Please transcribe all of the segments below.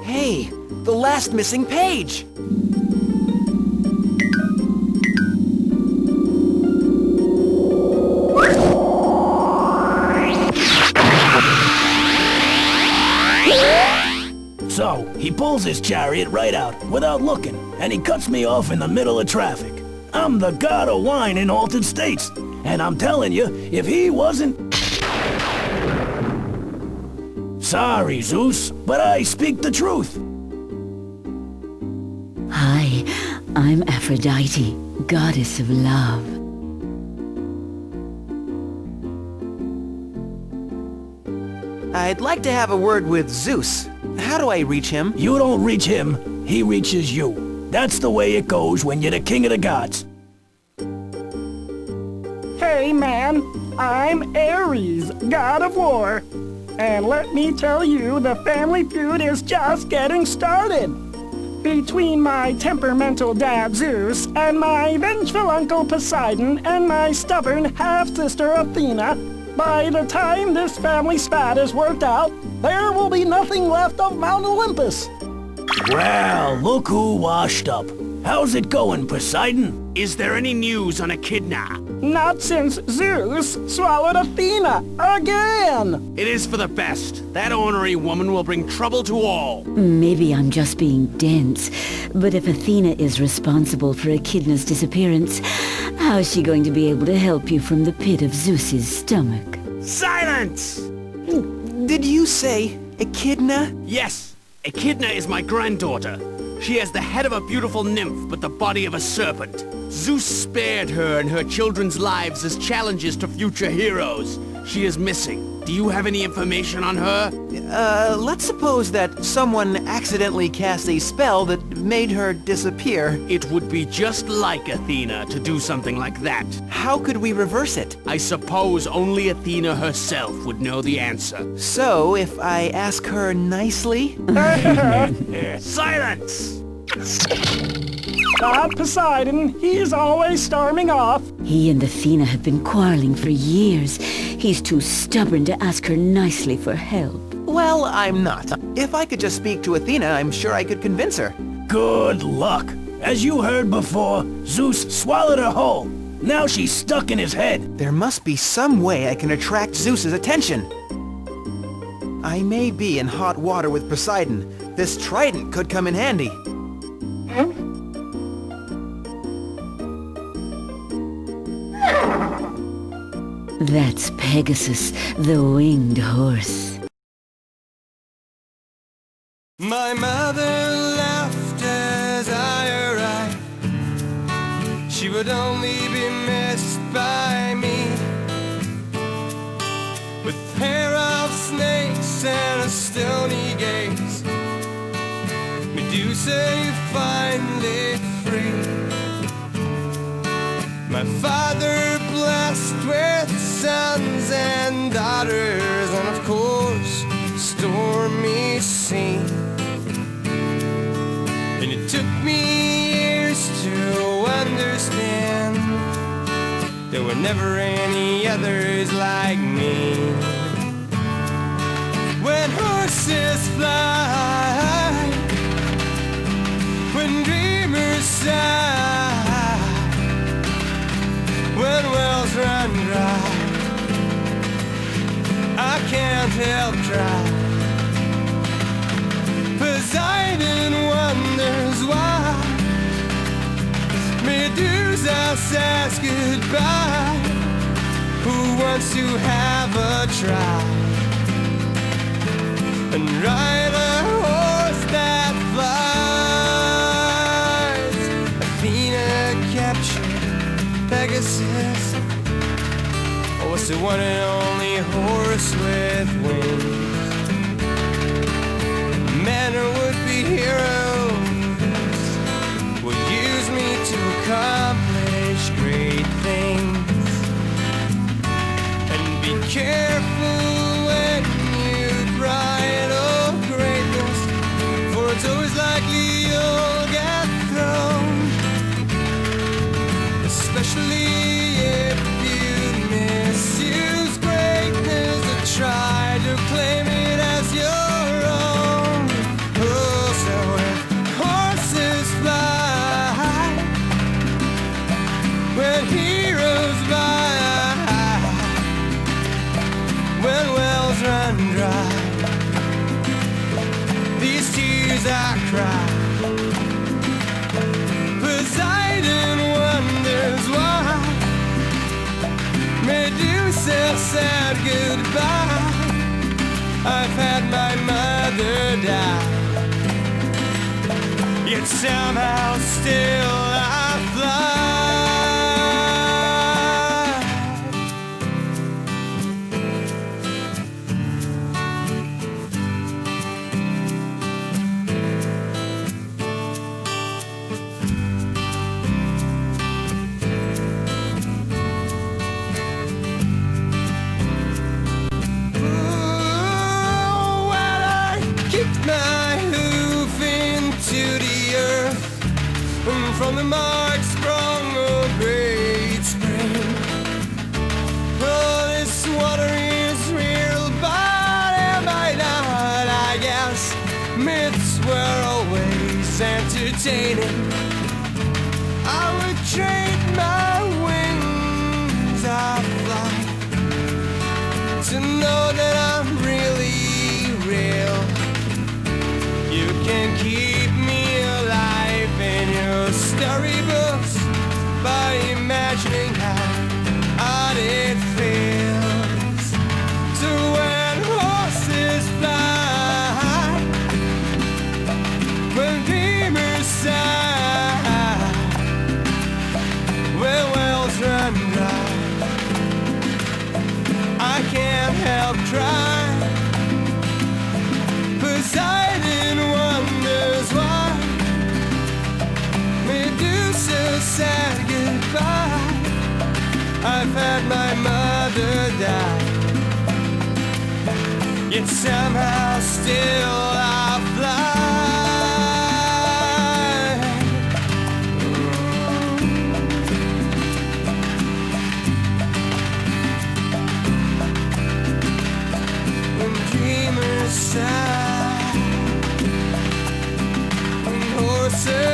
Hey, the last missing page! So, he pulls his chariot right out, without looking, and he cuts me off in the middle of traffic. I'm the god of wine in altered states, and I'm telling you, if he wasn't... Sorry, Zeus, but I speak the truth. Hi, I'm Aphrodite, goddess of love. I'd like to have a word with Zeus. How do I reach him? You don't reach him, he reaches you. That's the way it goes when you're the king of the gods. Hey man, I'm Ares, god of war. And let me tell you, the family feud is just getting started. Between my temperamental dad Zeus and my vengeful uncle Poseidon and my stubborn half-sister Athena, by the time this family spat is worked out, there will be nothing left of Mount Olympus. Well, look who washed up. How's it going, Poseidon? Is there any news on Echidna? Not since Zeus swallowed Athena again! It is for the best. That ornery woman will bring trouble to all. Maybe I'm just being dense, but if Athena is responsible for Echidna's disappearance, how is she going to be able to help you from the pit of Zeus's stomach? Silence! Did you say Echidna? Yes, Echidna is my granddaughter. She has the head of a beautiful nymph, but the body of a serpent. Zeus spared her and her children's lives as challenges to future heroes. She is missing. Do you have any information on her? Let's suppose that someone accidentally cast a spell that made her disappear. It would be just like Athena to do something like that. How could we reverse it? I suppose only Athena herself would know the answer. So, if I ask her nicely? Silence! God Poseidon, he's always storming off. He and Athena have been quarreling for years. He's too stubborn to ask her nicely for help. Well, I'm not. If I could just speak to Athena, I'm sure I could convince her. Good luck. As you heard before, Zeus swallowed her whole. Now she's stuck in his head. There must be some way I can attract Zeus's attention. I may be in hot water with Poseidon. This trident could come in handy. That's Pegasus, the winged horse. My mother laughed as I arrived. She would only be missed by me. With a pair of snakes and a stony gaze, Medusa, you finally free. My father blessed with sons and daughters, and of course, stormy sea. And it took me years to understand there were never any others like me. When horses fly, when dreamers sigh, when wells run dry, I can't help try. Poseidon wonders why Medusa says goodbye. Who wants to have a try and ride a horse that flies? Athena captured Pegasus. What's the one and only horse with wings? Men or would-be heroes will use me to accomplish great things. And be careful tears I cry. Poseidon wonders why Medusa said goodbye. I've had my mother die, yet somehow still I fly. From the mark sprung a great spring. Oh, this water is real, but am I not? I guess myths were always entertaining. I would trade my wings of flight to know that I'm really real. You can keep me alive in your storybooks by imagining how odd it feels to when horses fly, when dreamers sigh, when wells run dry. I can't help trying. Poseidon wonders why Medusa said goodbye. I've had my mother die, yet somehow still I fly. When dreamers sigh, when horses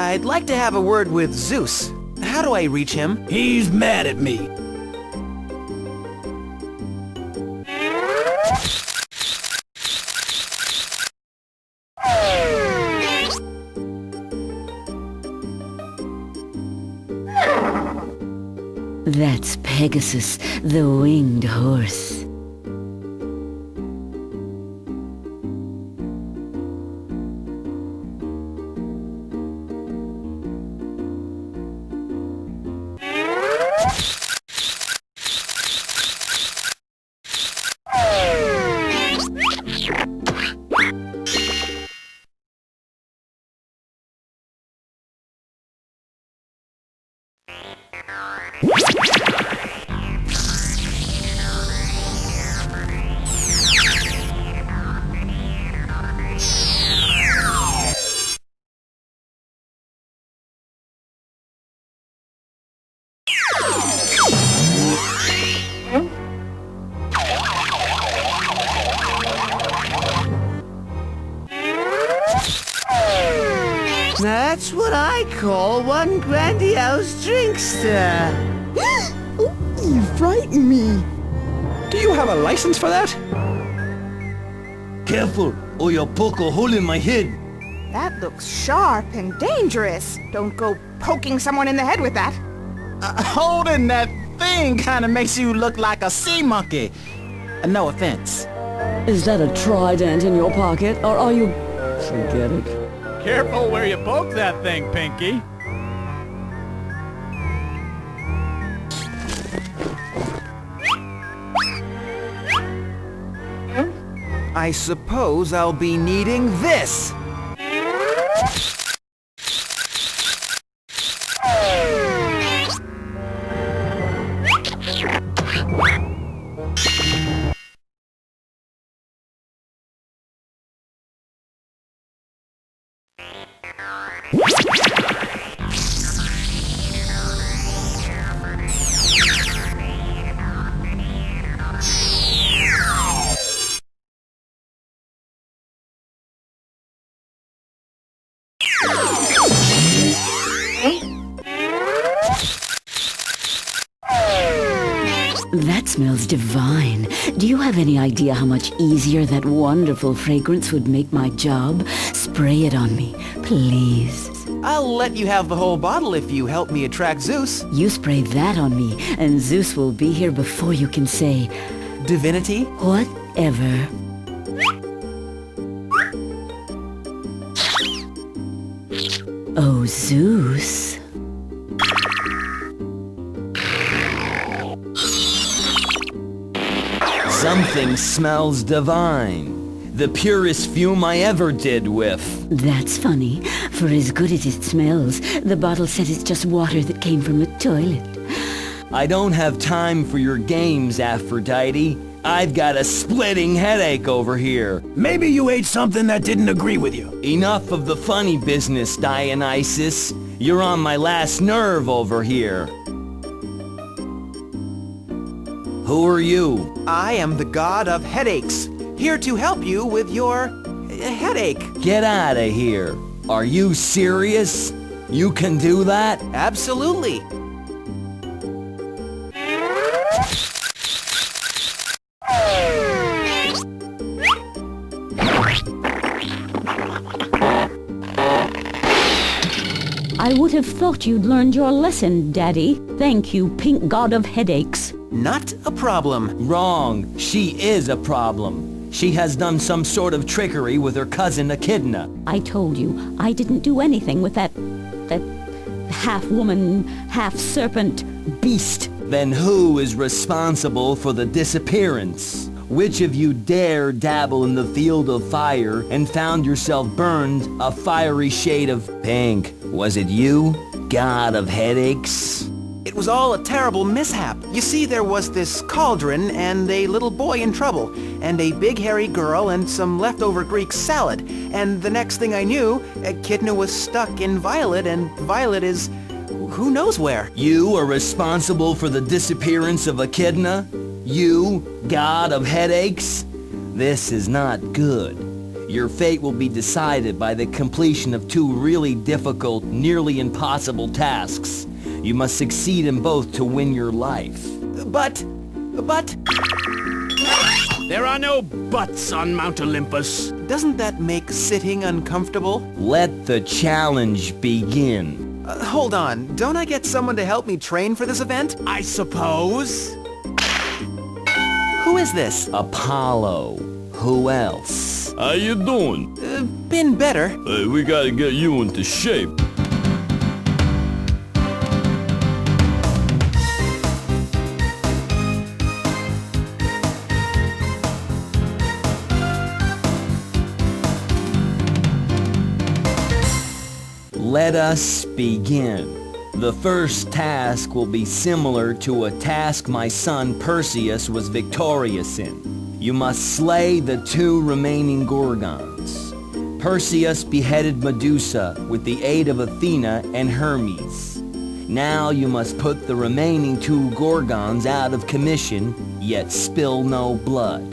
I'd like to have a word with Zeus. How do I reach him? He's mad at me. That's Pegasus, the winged horse. That's what I call one grandiose drinkster. You frighten me. Do you have a license for that? Careful, or you'll poke a hole in my head. That looks sharp and dangerous. Don't go poking someone in the head with that. Holding that thing kind of makes you look like a sea monkey. No offense. Is that a trident in your pocket, or are you... Forget it. Careful where you poke that thing, Pinky. I suppose I'll be needing this. That smells divine. Do you have any idea how much easier that wonderful fragrance would make my job? Spray it on me, please. I'll let you have the whole bottle if you help me attract Zeus. You spray that on me, and Zeus will be here before you can say, Divinity? whatever. Oh, Zeus. Something smells divine. The purest fume I ever did with. That's funny. For as good as it smells, the bottle said it's just water that came from a toilet. I don't have time for your games, Aphrodite. I've got a splitting headache over here. Maybe you ate something that didn't agree with you. Enough of the funny business, Dionysus. You're on my last nerve over here. Who are you? I am the god of headaches, here to help you with your headache. Get out of here. Are you serious? You can do that? Absolutely. I would have thought you'd learned your lesson, Daddy. Thank you, pink god of headaches. Not a problem. Wrong. She is a problem. She has done some sort of trickery with her cousin Echidna. I told you, I didn't do anything with that half-woman, half-serpent beast. Then who is responsible for the disappearance? Which of you dare dabble in the field of fire and found yourself burned a fiery shade of pink? Was it you, god of headaches? It was all a terrible mishap. You see, there was this cauldron and a little boy in trouble, and a big hairy girl and some leftover Greek salad. And the next thing I knew, Echidna was stuck in Violet, and Violet is who knows where. You are responsible for the disappearance of Echidna? You, god of headaches? This is not good. Your fate will be decided by the completion of two really difficult, nearly impossible tasks. You must succeed in both to win your life. But... There are no buts on Mount Olympus. Doesn't that make sitting uncomfortable? Let the challenge begin. Hold on, don't I get someone to help me train for this event? I suppose. Who is this? Apollo. Who else? How you doing? Been better. Hey, we gotta get you into shape. Let us begin. The first task will be similar to a task my son Perseus was victorious in. You must slay the two remaining Gorgons. Perseus beheaded Medusa with the aid of Athena and Hermes. Now you must put the remaining two Gorgons out of commission, yet spill no blood.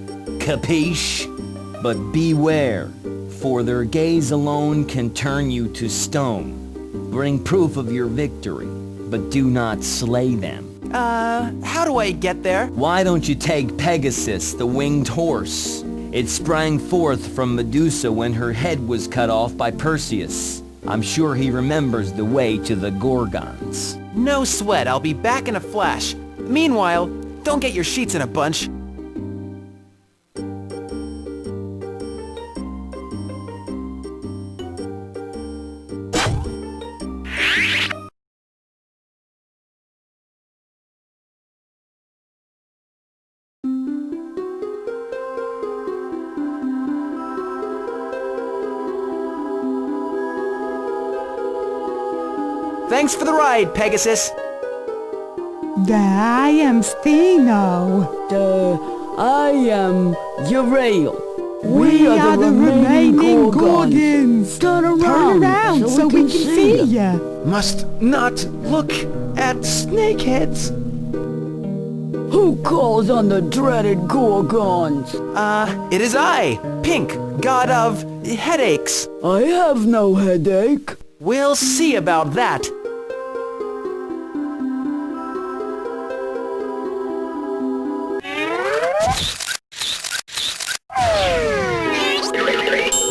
Capiche? But beware, for their gaze alone can turn you to stone. Bring proof of your victory, but do not slay them. How do I get there? Why don't you take Pegasus, the winged horse? It sprang forth from Medusa when her head was cut off by Perseus. I'm sure he remembers the way to the Gorgons. No sweat, I'll be back in a flash. Meanwhile, don't get your sheets in a bunch. Thanks for the ride, Pegasus. I am Steno. I am Uriel. We are the remaining Gorgons. Turn around so we can see ya. Must not look at snakeheads. Who calls on the dreaded Gorgons? It is I, Pink, god of headaches. I have no headache. We'll see about that.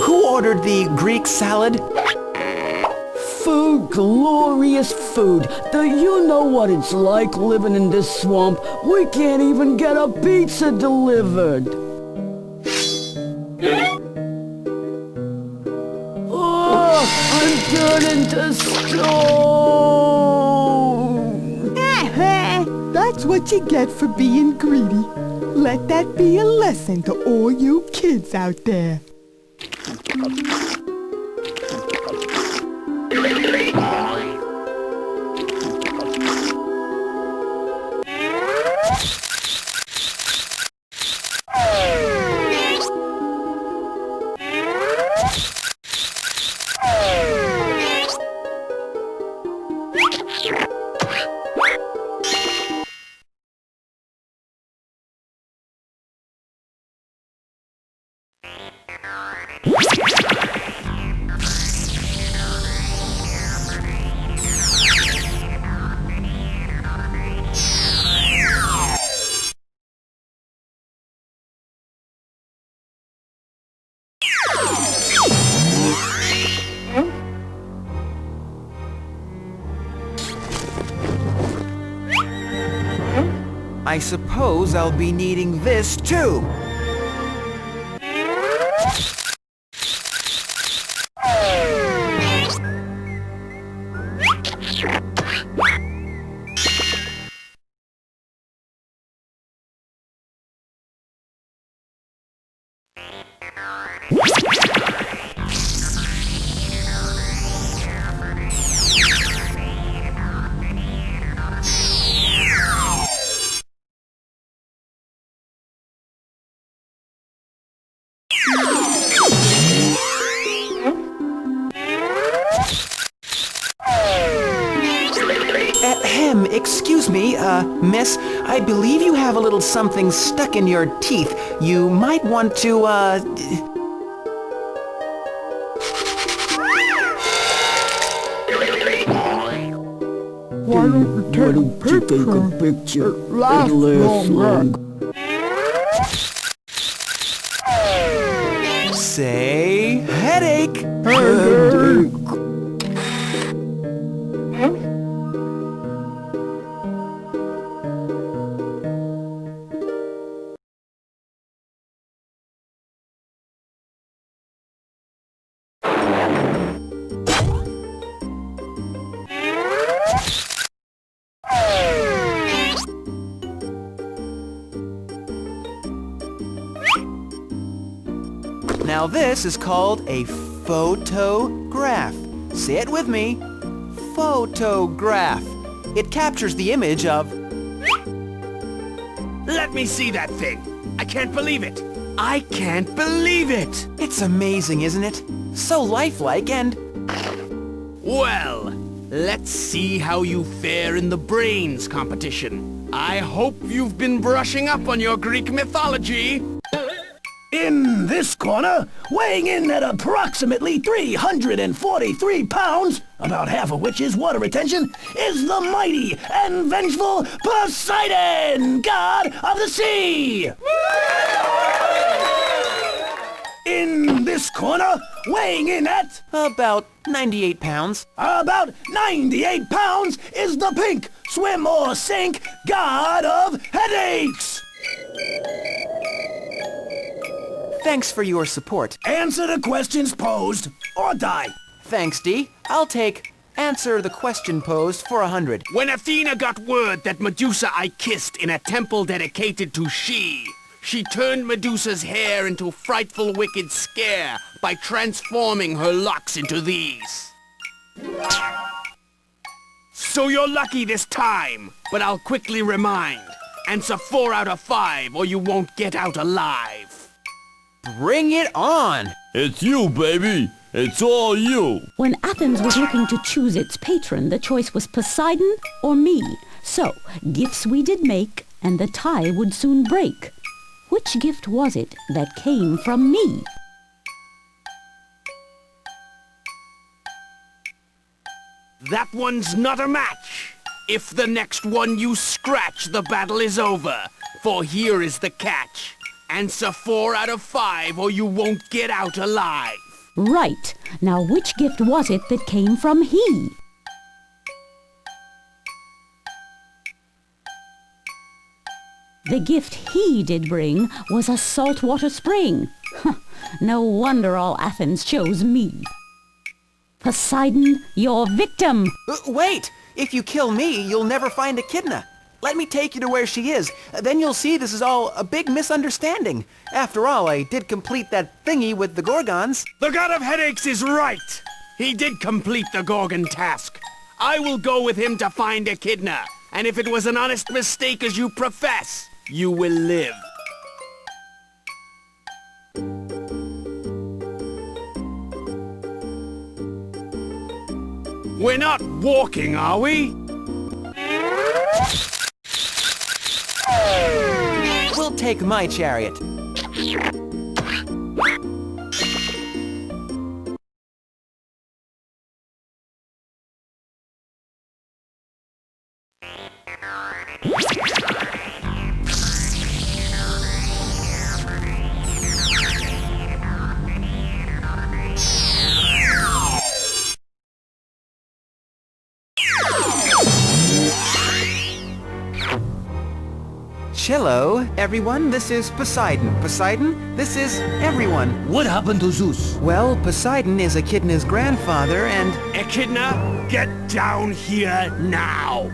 Who ordered the Greek salad? Food, glorious food. Do you know what it's like living in this swamp? We can't even get a pizza delivered. Oh, I'm turning to stone. That's what you get for being greedy. Let that be a lesson to all you kids out there. I suppose I'll be needing this too. Excuse me, miss, I believe you have a little something stuck in your teeth. You might want to, Why don't you take a picture? It lasts long. Say headache. Headache. Now this is called a photograph. Say it with me. Photograph. It captures the image of... Let me see that thing. I can't believe it. I can't believe it. It's amazing, isn't it? So lifelike and... Well, let's see how you fare in the brains competition. I hope you've been brushing up on your Greek mythology. In this corner, weighing in at approximately 343 pounds, about half of which is water retention, is the mighty and vengeful Poseidon, god of the sea! In this corner, weighing in at... about 98 pounds. About 98 pounds is the pink, swim or sink, god of headaches! Thanks for your support. Answer the questions posed, or die. Thanks, Dee. I'll take answer the question posed for 100. When Athena got word that Medusa I kissed in a temple dedicated to she turned Medusa's hair into a frightful wicked scare by transforming her locks into these. So you're lucky this time, but I'll quickly remind. Answer 4 out of 5 or you won't get out alive. Bring it on! It's you, baby. It's all you. When Athens was looking to choose its patron, the choice was Poseidon or me. So, gifts we did make, and the tie would soon break. Which gift was it that came from me? That one's not a match. If the next one you scratch, the battle is over. For here is the catch. Answer 4 out of 5 or you won't get out alive. Right. Now which gift was it that came from he? The gift he did bring was a saltwater spring. No wonder all Athens chose me. Poseidon, your victim! Wait! If you kill me, you'll never find Echidna. Let me take you to where she is. Then you'll see this is all a big misunderstanding. After all, I did complete that thingy with the Gorgons. The God of Headaches is right! He did complete the Gorgon task. I will go with him to find Echidna. And if it was an honest mistake as you profess, you will live. We're not walking, are we? We'll take my chariot. Hello, everyone. This is Poseidon. Poseidon, this is everyone. What happened to Zeus? Well, Poseidon is Echidna's grandfather, and... Echidna, get down here now!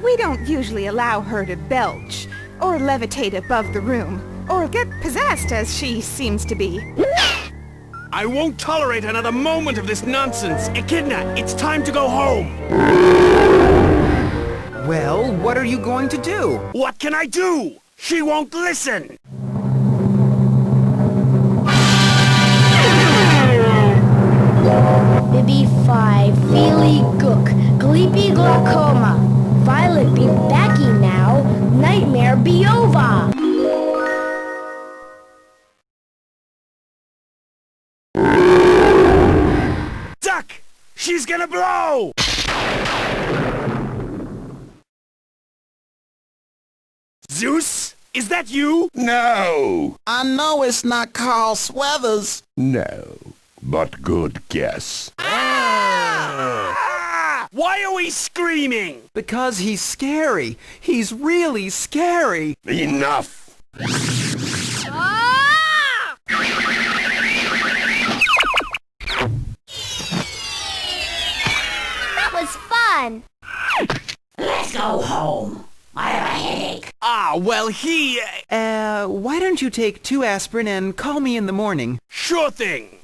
We don't usually allow her to belch, or levitate above the room, or get possessed as she seems to be. I won't tolerate another moment of this nonsense! Echidna, it's time to go home! Well, what are you going to do? What can I do? She won't listen! Bibi 5, Feely Gook, Gleepy Glaucoma, Violet be Becky now, Nightmare be over! Duck! She's gonna blow! Zeus? Is that you? No! I know it's not Carl Sweathers. No, but good guess. Ah! Why are we screaming? Because he's scary. He's really scary. Enough! That was fun! Let's go home. I have a headache. Ah, well, why don't you take 2 aspirin and call me in the morning? Sure thing!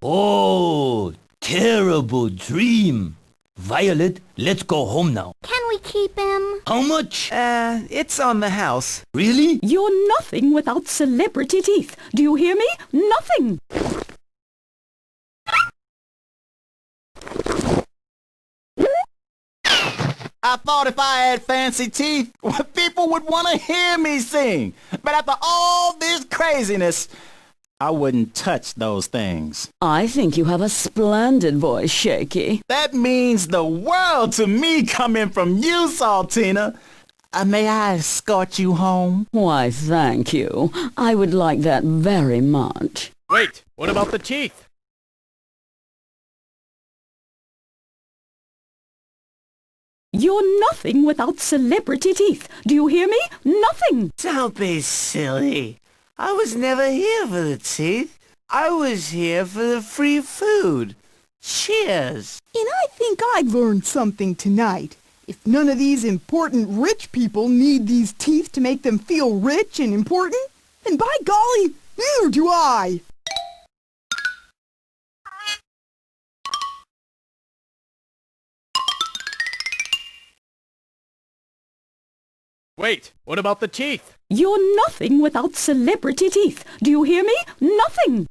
Oh, terrible dream. Violet, let's go home now. Can we keep him? How much? It's on the house. Really? You're nothing without celebrity teeth. Do you hear me? Nothing! I thought if I had fancy teeth, people would want to hear me sing. But after all this craziness, I wouldn't touch those things. I think you have a splendid voice, Shaky. That means the world to me coming from you, Saltina. May I escort you home? Why, thank you. I would like that very much. Wait, what about the teeth? You're nothing without celebrity teeth. Do you hear me? Nothing! Don't be silly. I was never here for the teeth. I was here for the free food. Cheers. And I think I've learned something tonight. If none of these important rich people need these teeth to make them feel rich and important, then by golly, neither do I. Wait, what about the teeth? You're nothing without celebrity teeth. Do you hear me? Nothing!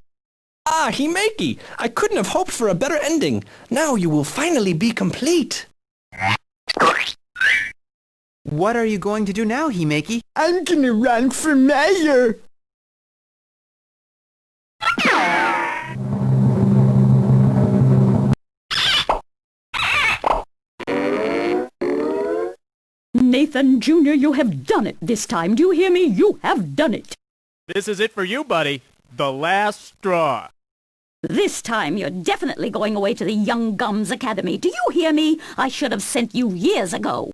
Ah, Himeki, I couldn't have hoped for a better ending. Now you will finally be complete. What are you going to do now, Himeki? I'm gonna run for mayor. Nathan Jr., you have done it this time. Do you hear me? You have done it. This is it for you, buddy. The last straw. This time you're definitely going away to the Young Gums Academy. Do you hear me? I should have sent you years ago.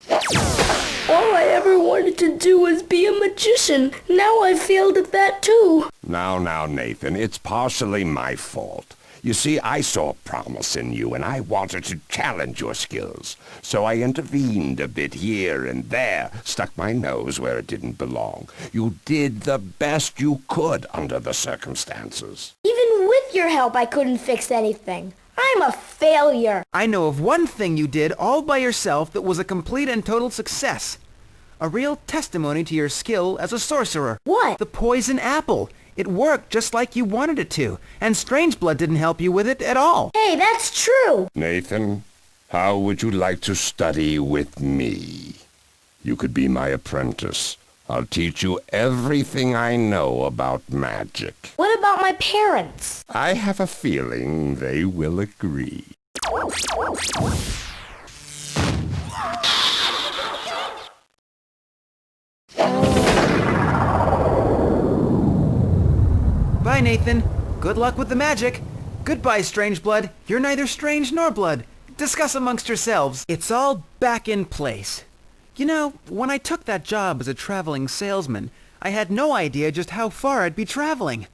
All I ever wanted to do was be a magician. Now I failed at that too. Now, Nathan, it's partially my fault. You see, I saw promise in you, and I wanted to challenge your skills. So I intervened a bit here and there, stuck my nose where it didn't belong. You did the best you could under the circumstances. Even with your help, I couldn't fix anything. I'm a failure. I know of one thing you did all by yourself that was a complete and total success. A real testimony to your skill as a sorcerer. What? The poison apple. It worked just like you wanted it to, and Strangeblood didn't help you with it at all. Hey, that's true. Nathan, how would you like to study with me? You could be my apprentice. I'll teach you everything I know about magic. What about my parents? I have a feeling they will agree. Bye, Nathan. Good luck with the magic. Goodbye, Strangeblood. You're neither strange nor blood. Discuss amongst yourselves. It's all back in place. You know, when I took that job as a traveling salesman, I had no idea just how far I'd be traveling.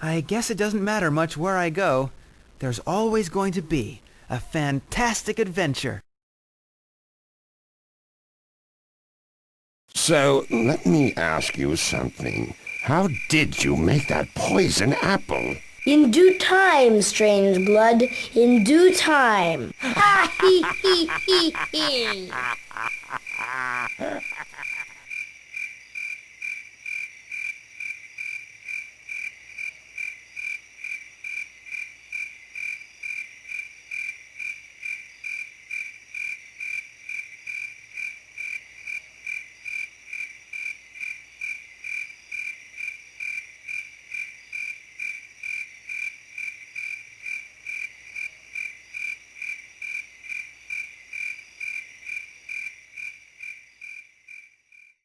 I guess it doesn't matter much where I go. There's always going to be a fantastic adventure. So, let me ask you something. How did you make that poison apple? In due time, Strangeblood. In due time. Ha hee hee hee hee.